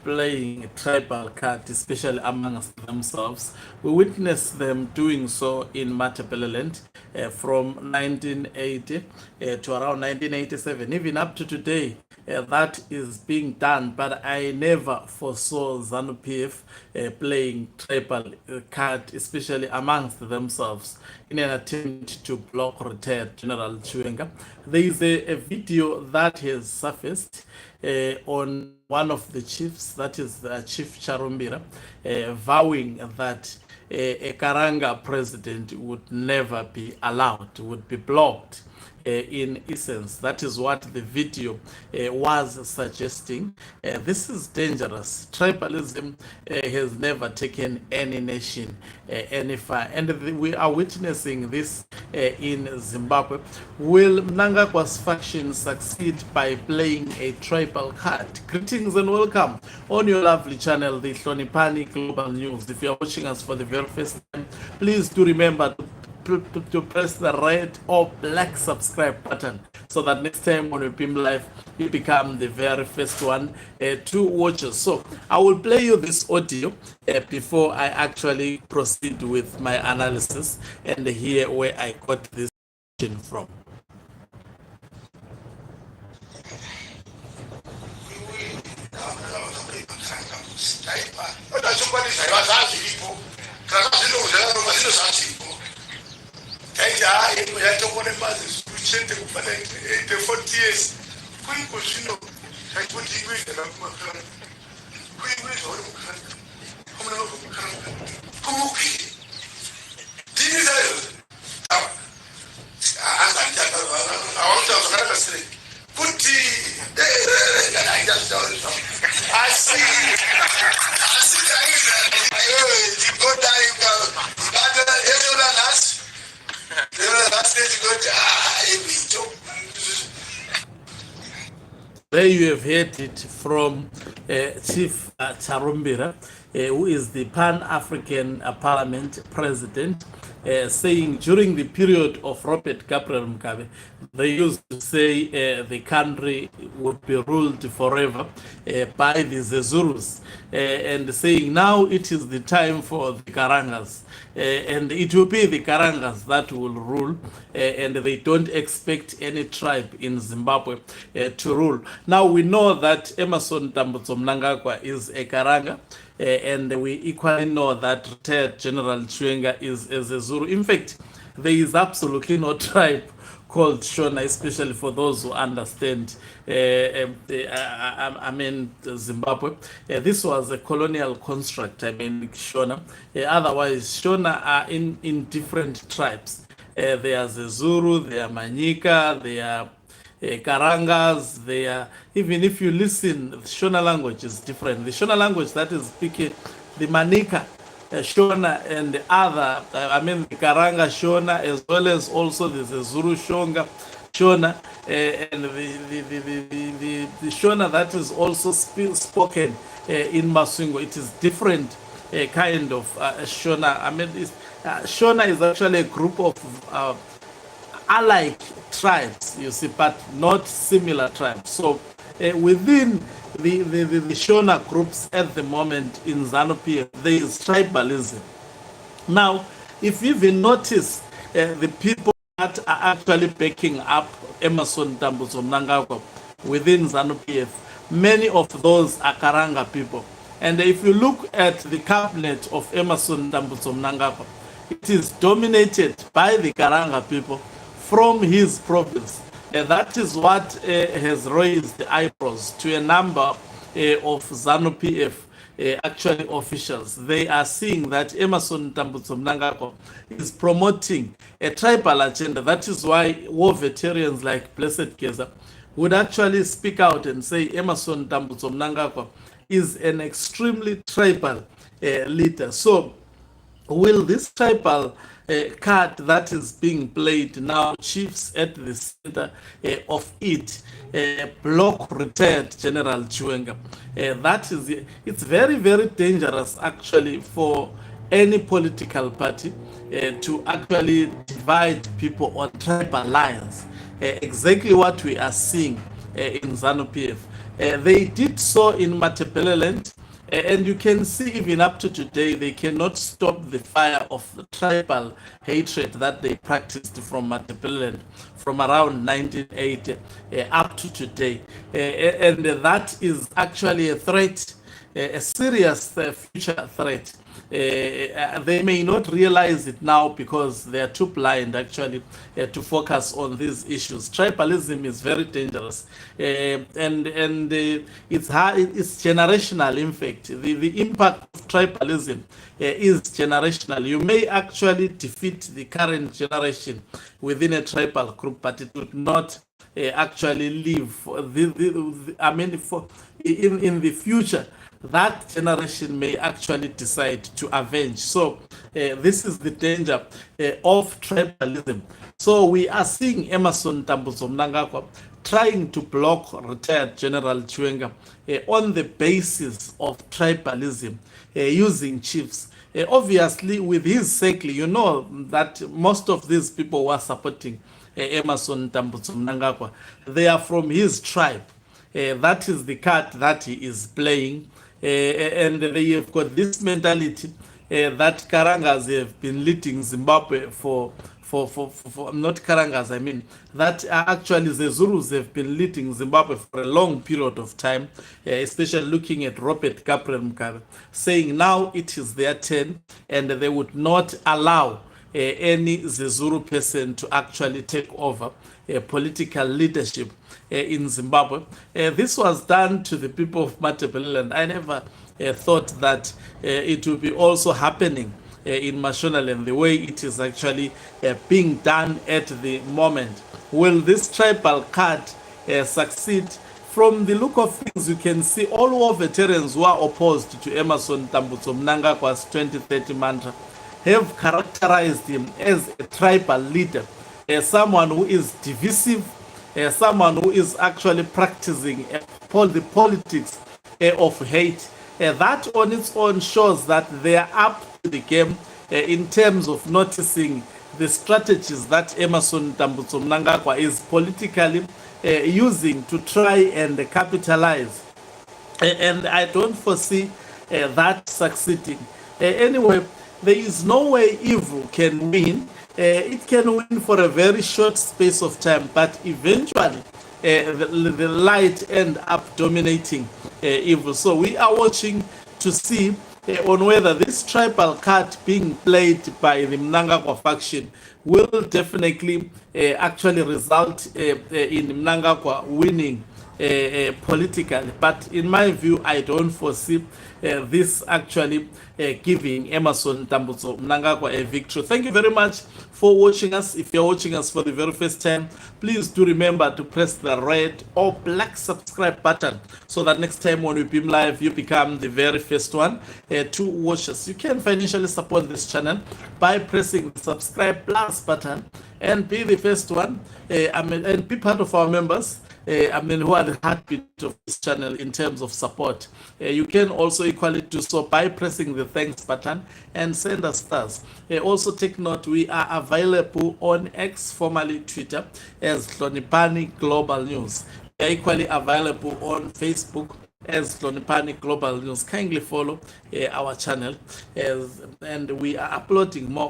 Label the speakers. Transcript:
Speaker 1: playing a tribal card, especially amongst themselves. We witnessed them doing so in Matabeleland from 1980 to around 1987, even up to today. That is being done, but I never foresaw ZANU-PF playing tribal card, especially amongst themselves, in an attempt to block retired General Chiwenga. There is a video that has surfaced on one of the chiefs, that is Chief Charumira, vowing that a Karanga president would never be allowed, would be blocked. In essence, that is what the video was suggesting. This is dangerous. Tribalism has never taken any nation any far, and we are witnessing this in Zimbabwe. Will Mnangagwa's faction succeed by playing a tribal card? Greetings and welcome on your lovely channel, the Hlonipani Global News. If you are watching us for the very first time, please do remember to press the red or black subscribe button, so that next time when we beam live, you become the very first one to watch us. So I will play you this audio before I actually proceed with my analysis and hear where I got this from. There you have heard it from Chief Charumira, who is the Pan-African Parliament President, saying during the period of Robert Gabriel Mugabe, they used to say the country would be ruled forever by the Zezurus, and saying now it is the time for the Karangas, and it will be the Karangas that will rule, and they don't expect any tribe in Zimbabwe to rule. Now we know that Emmerson Tambutso Mnangagwa is a Karanga, and we equally know that retired General Chiwenga is a Zulu. In fact, there is absolutely no tribe called Shona, especially for those who understand Zimbabwe. This was a colonial construct, Shona. Otherwise, Shona are in different tribes. They are the Zulu, they are Manyika, they are Karangas, they are, even if you listen, the Shona language is different. The Shona language that is speaking, the Manika, Shona, and the other, the Karanga Shona, as well as also the Zulu Shonga Shona, and the Shona that is also spoken in Masungo. It is different kind of Shona. Shona is actually a group of alike tribes, you see, but not similar tribes. So within the Shona groups at the moment in ZANU-PF, there is tribalism. Now, if you even notice the people that are actually backing up Emmerson Tambutso Mnangagwa within ZANU-PF, many of those are Karanga people. And if you look at the cabinet of Emmerson Tambutso Mnangagwa, it is dominated by the Karanga people from his province. That is what has raised eyebrows to a number of ZANU-PF actually officials. They are seeing that Emmerson Tambutso Mnangagwa is promoting a tribal agenda. That is why war veterans like Blessed Geza would actually speak out and say Emmerson Tambutso Mnangagwa is an extremely tribal leader. So will this tribal card that is being played now, chiefs at the center of it, block retired General Chiwenga? That is, it's very, very dangerous actually for any political party to actually divide people on tribal lines. Exactly what we are seeing in ZANU-PF. They did so in Matebeleland, and you can see even up to today, they cannot stop the fire of the tribal hatred that they practiced from Matebeleland from around 1980 up to today. And that is actually a threat, a serious future threat. They may not realize it now because they are too blind actually to focus on these issues. Tribalism is very dangerous, and it's hard, it's generational. In fact, the impact of tribalism is generational. You may actually defeat the current generation within a tribal group, but it would not actually live. I mean, in the future, that generation may actually decide to avenge. So this is the danger of tribalism. So we are seeing Emmerson Mnangagwa trying to block retired General Chiwenga on the basis of tribalism, using chiefs. Obviously, with his circle, you know that most of these people who are supporting Emmerson Mnangagwa, they are from his tribe. That is the card that he is playing. And they have got this mentality that Karangas have been leading Zimbabwe for not Karangas, I mean, that actually the Zulus have been leading Zimbabwe for a long period of time, especially looking at Robert Gabriel Mugabe, saying now it is their turn and they would not allow any Zulu person to actually take over political leadership in Zimbabwe. This was done to the people of Matebeleland. I never thought that it would be also happening in Mashonaland the way it is actually being done at the moment. Will this tribal card succeed? From the look of things, you can see all war veterans who are opposed to Emmerson Mnangagwa's 2030 mantra have characterized him as a tribal leader, someone who is divisive, someone who is actually practicing the politics of hate. That on its own shows that they are up to the game in terms of noticing the strategies that Emmerson Mnangagwa is politically using to try and capitalize. And I don't foresee that succeeding. Anyway, there is no way evil can win. It can win for a very short space of time, but eventually the light end up dominating evil. So we are watching to see on whether this tribal card being played by the Mnangagwa faction will definitely actually result in Mnangagwa winning politically. But in my view, I don't foresee this actually giving Emmerson Mnangagwa a victory. Thank you very much for watching us. If you're watching us for the very first time, please do remember to press the red or black subscribe button so that next time when we beam live, you become the very first one to watch us. You can financially support this channel by pressing the subscribe plus button and be the first one and be part of our members. Who are the heartbeat of this channel in terms of support. You can also equally do so by pressing the thanks button and send us stars. Also take note, we are available on X, formerly Twitter, as Hlonipani Global News. We are equally available on Facebook as Hlonipani Global News. Kindly follow our channel and we are uploading more